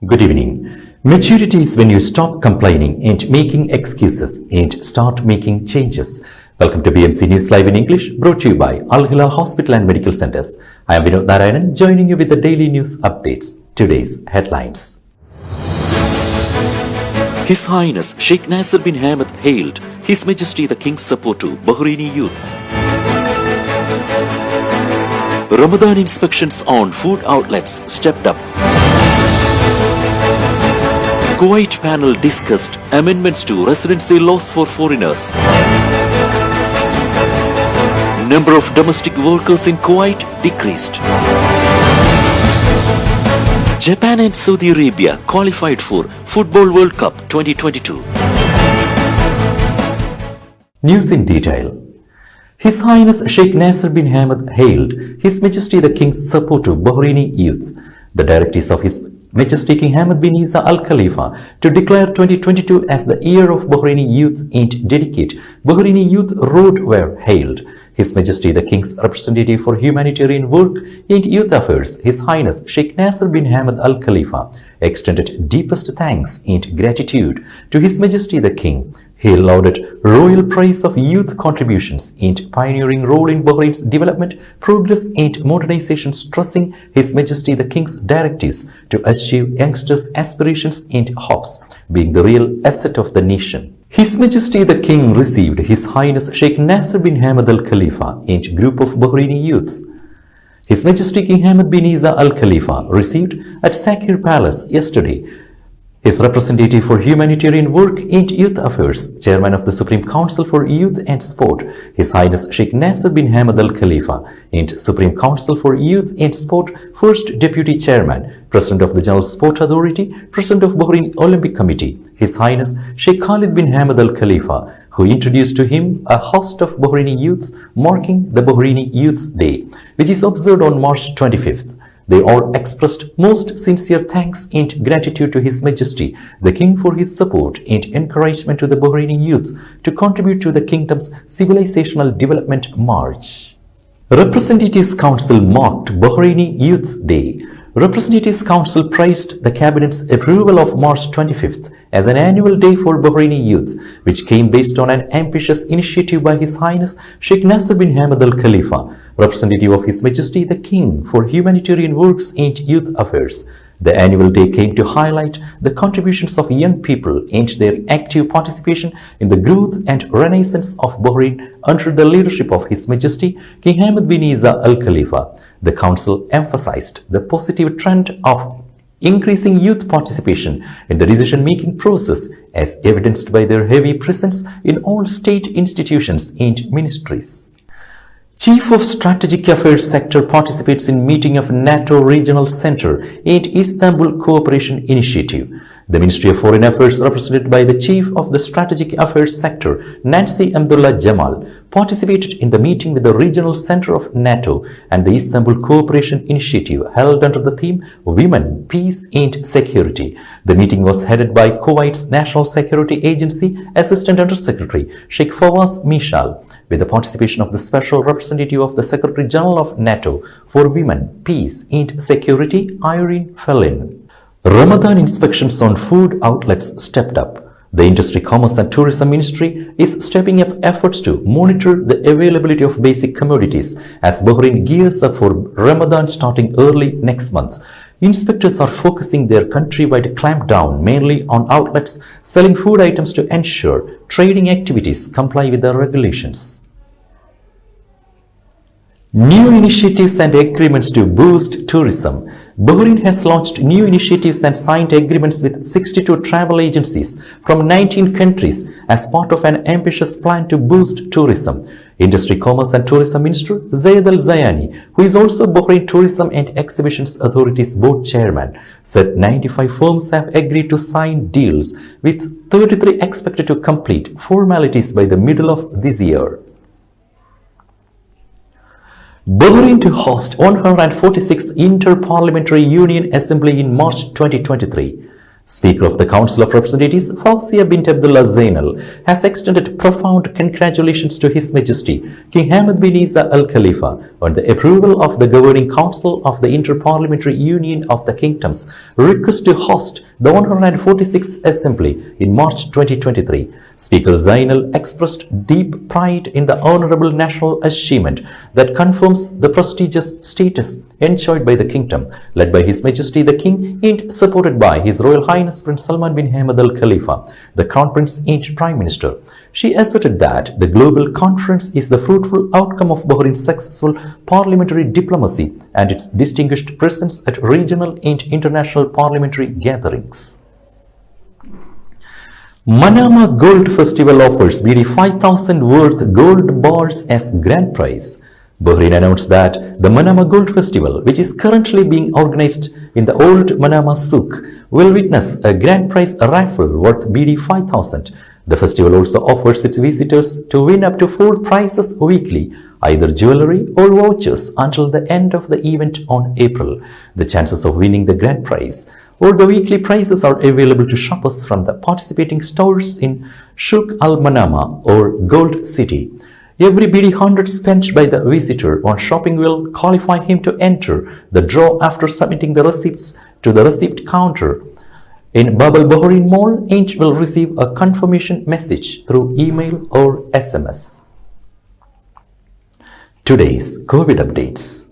Good evening. Maturity is when you stop complaining and making excuses and start making changes. Welcome to BMC News Live in English, brought to you by Al Hilal Hospital and Medical Centers. I am Vinod Narayanan, joining you with the daily news updates. Today's headlines. His Highness Sheikh Nasser bin Hamad hailed His Majesty the King's support to Bahraini youth. Ramadan inspections on food outlets stepped up. Kuwait panel discussed amendments to residency laws for foreigners. Number of domestic workers in Kuwait decreased. Japan and Saudi Arabia qualified for Football World Cup 2022. News in detail. His Highness Sheikh Nasser bin Hamad hailed His Majesty the King's support to Bahraini youth. The directives of His Majesty King Hamad bin Isa Al Khalifa to declare 2022 as the year of Bahraini youth and dedicate Bahraini Youth Road were hailed. His Majesty the King's representative for humanitarian work and youth affairs, His Highness Sheikh Nasser bin Hamad Al Khalifa, extended deepest thanks and gratitude to His Majesty the King. He lauded royal praise of youth contributions and pioneering role in Bahrain's development, progress and modernization, stressing His Majesty the King's directives to achieve youngsters' aspirations and hopes, being the real asset of the nation. His Majesty the King received His Highness Sheikh Nasser bin Hamad Al Khalifa and group of Bahraini youths. His Majesty King Hamad bin Isa Al Khalifa received at Sakir Palace yesterday His representative for humanitarian work and youth affairs, Chairman of the Supreme Council for Youth and Sport, His Highness Sheikh Nasser bin Hamad Al Khalifa, and Supreme Council for Youth and Sport First Deputy Chairman, President of the General Sport Authority, President of Bahrain Olympic Committee, His Highness Sheikh Khalid bin Hamad Al Khalifa, who introduced to him a host of Bahraini youths marking the Bahraini Youth Day, which is observed on March 25th. They all expressed most sincere thanks and gratitude to His Majesty the King for his support and encouragement to the Bahraini youth to contribute to the kingdom's civilizational development march. Representatives Council marked Bahraini Youth Day. Representatives Council praised the Cabinet's approval of March 25th as an annual day for Bahraini youth, which came based on an ambitious initiative by His Highness Sheikh Nasser bin Hamad Al Khalifa, representative of His Majesty the King for humanitarian works and youth affairs. The annual day came to highlight the contributions of young people and their active participation in the growth and renaissance of Bahrain under the leadership of His Majesty King Hamad bin Isa Al Khalifa. The Council emphasized the positive trend of increasing youth participation in the decision-making process as evidenced by their heavy presence in all state institutions and ministries. Chief of Strategic Affairs Sector participates in meeting of NATO Regional Center and Istanbul Cooperation Initiative. The Ministry of Foreign Affairs, represented by the Chief of the Strategic Affairs Sector, Nancy Amdullah Jamal, participated in the meeting with the Regional Center of NATO and the Istanbul Cooperation Initiative held under the theme Women, Peace and Security. The meeting was headed by Kuwait's National Security Agency Assistant Under Secretary Sheikh Fawaz Mishal, with the participation of the Special Representative of the Secretary General of NATO for Women, Peace and Security, Irene Fellin. Ramadan inspections on food outlets stepped up. The Industry, Commerce and Tourism Ministry is stepping up efforts to monitor the availability of basic commodities as Bahrain gears up for Ramadan starting early next month. Inspectors are focusing their countrywide clampdown mainly on outlets selling food items to ensure trading activities comply with the regulations. New initiatives and agreements to boost tourism. Bahrain has launched new initiatives and signed agreements with 62 travel agencies from 19 countries as part of an ambitious plan to boost tourism. Industry, Commerce and Tourism Minister Zayed Al Zayani, who is also Bahrain Tourism and Exhibitions Authority's board chairman, said 95 firms have agreed to sign deals, with 33 expected to complete formalities by the middle of this year. Bahrain to host 146th Inter-Parliamentary Union Assembly in March 2023. Speaker of the Council of Representatives, Fawzia bint Abdullah Zainal, has extended profound congratulations to His Majesty King Hamad bin Isa Al Khalifa on the approval of the Governing Council of the Inter-Parliamentary Union of the Kingdom's request to host the 146th Assembly in March 2023. Speaker Zainal expressed deep pride in the honorable national achievement that confirms the prestigious status enjoyed by the kingdom, led by His Majesty the King and supported by His Royal Highness Prince Salman bin Hamad Al Khalifa, the Crown Prince and Prime Minister. She asserted that the global conference is the fruitful outcome of Bahrain's successful parliamentary diplomacy and its distinguished presence at regional and international parliamentary gatherings. Manama Gold Festival offers BD 5,000 worth gold bars as grand prize. Bahrain announced that the Manama Gold Festival, which is currently being organized in the old Manama Souk, will witness a grand prize raffle worth BD 5,000. The festival also offers its visitors to win up to 4 prizes weekly, either jewelry or vouchers, until the end of the event on April. The chances of winning the grand prize or the weekly prizes are available to shoppers from the participating stores in Shuk Al Manama or Gold City. Every BD 100 spent by the visitor on shopping will qualify him to enter the draw after submitting the receipts to the receipt counter in Bab Al Bahrain Mall and will receive a confirmation message through email or SMS. Today's COVID updates.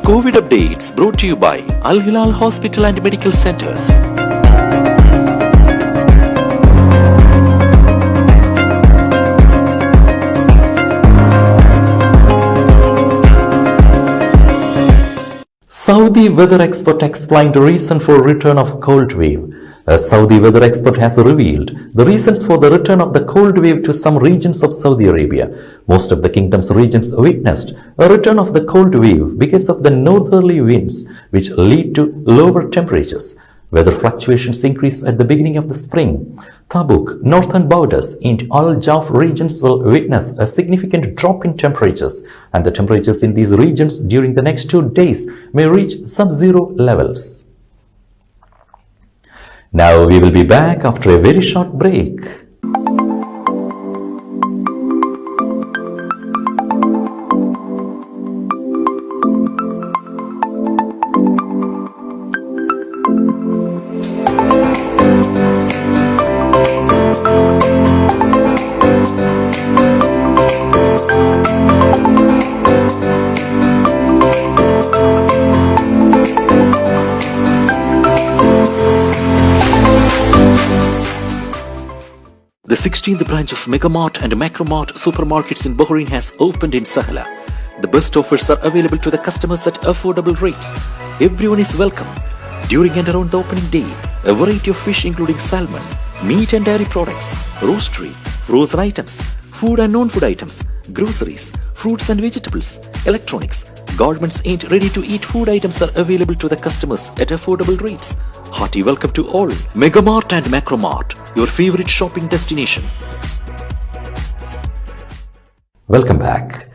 COVID updates brought to you by Al Hilal Hospital and Medical Centers. Saudi weather expert explained the reason for return of cold wave. A Saudi weather expert has revealed the reasons for the return of the cold wave to some regions of Saudi Arabia. Most of the kingdom's regions witnessed a return of the cold wave because of the northerly winds, which lead to lower temperatures. Weather fluctuations increase at the beginning of the spring. Tabuk, northern borders, and Al Jawf regions will witness a significant drop in temperatures, and the temperatures in these regions during the next 2 days may reach sub-zero levels. Now we will be back after a very short break. The 16th branch of Megamart and Macromart supermarkets in Bahrain has opened in Sahla. The best offers are available to the customers at affordable rates. Everyone is welcome. During and around the opening day, a variety of fish including salmon, meat and dairy products, roastery, frozen items, food and non-food items, groceries, fruits and vegetables, electronics, garments and ready-to-eat food items are available to the customers at affordable rates. Hearty welcome to all. Megamart and Macromart, your favorite shopping destination. Welcome back.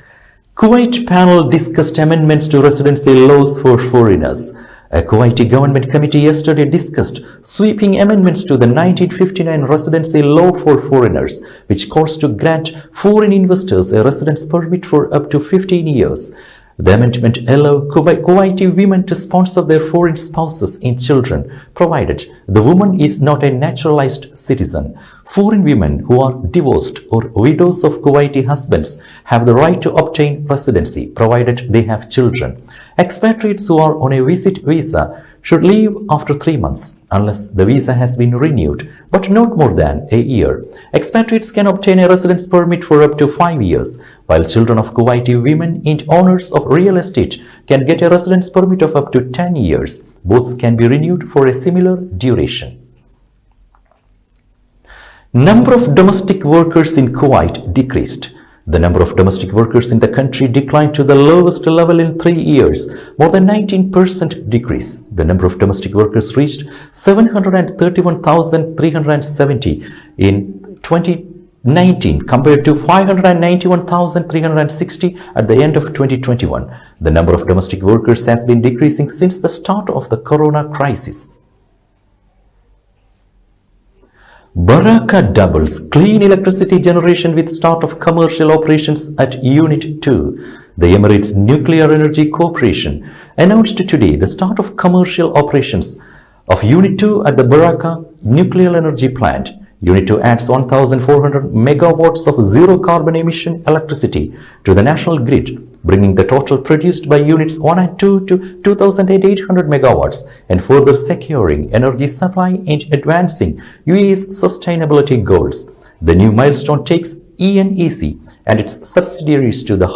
Kuwait panel discussed amendments to residency laws for foreigners. A Kuwaiti government committee yesterday discussed sweeping amendments to the 1959 residency law for foreigners, which calls to grant foreign investors a residence permit for up to 15 years. The amendment allows Kuwaiti women to sponsor their foreign spouses and children, provided the woman is not a naturalized citizen. Foreign women who are divorced or widows of Kuwaiti husbands have the right to obtain residency, provided they have children. Expatriates who are on a visit visa should leave after 3 months, unless the visa has been renewed, but not more than a year. Expatriates can obtain a residence permit for up to 5 years, while children of Kuwaiti women and owners of real estate can get a residence permit of up to 10 years. Both can be renewed for a similar duration. Number of domestic workers in Kuwait decreased. The number of domestic workers in the country declined to the lowest level in 3 years, more than 19% decrease. The number of domestic workers reached 731,370 in 2019 compared to 591,360 at the end of 2021. The number of domestic workers has been decreasing since the start of the corona crisis. Baraka doubles clean electricity generation with start of commercial operations at Unit 2. The Emirates Nuclear Energy Corporation announced today the start of commercial operations of Unit 2 at the Baraka Nuclear Energy Plant. Unit 2 adds 1,400 megawatts of zero carbon emission electricity to the national grid, bringing the total produced by Units 1 and 2 to 2,800 megawatts and further securing energy supply and advancing UAE's sustainability goals. The new milestone takes ENEC and its subsidiaries to the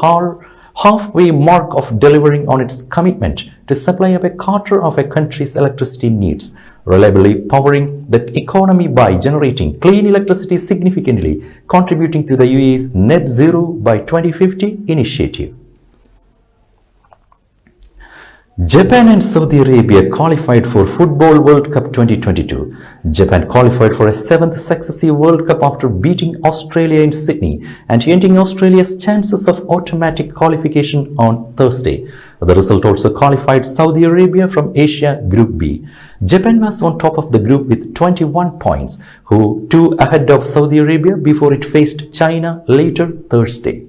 halfway mark of delivering on its commitment to supply up a quarter of a country's electricity needs, reliably powering the economy by generating clean electricity, significantly contributing to the UAE's net zero by 2050 initiative. Japan and Saudi Arabia qualified for Football World Cup 2022. Japan qualified for a seventh successive World Cup after beating Australia in Sydney and ending Australia's chances of automatic qualification on Thursday. The result also qualified Saudi Arabia from Asia Group B. Japan was on top of the group with 21 points, two ahead of Saudi Arabia before it faced China later Thursday.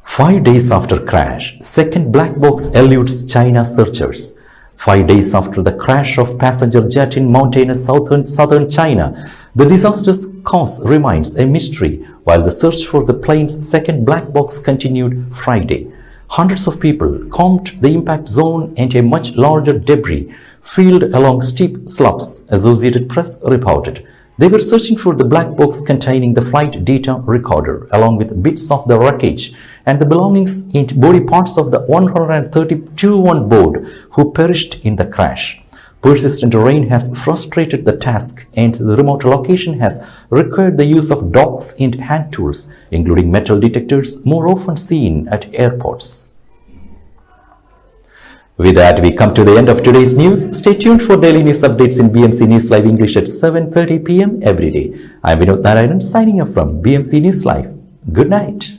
5 days after crash, second black box eludes China searchers. 5 days after the crash of passenger jet in mountainous southern China, the disaster's cause remains a mystery, while the search for the plane's second black box continued Friday. Hundreds of people combed the impact zone and a much larger debris field along steep slopes, Associated Press reported. They were searching for the black box containing the flight data recorder, along with bits of the wreckage and the belongings and body parts of the 132 on board who perished in the crash. Persistent rain has frustrated the task, and the remote location has required the use of dogs and hand tools, including metal detectors more often seen at airports. With that, we come to the end of today's news. Stay tuned for daily news updates in BMC News Live English at 7:30 p.m. every day. I'm Vinod Narayanan signing off from BMC News Live. Good night.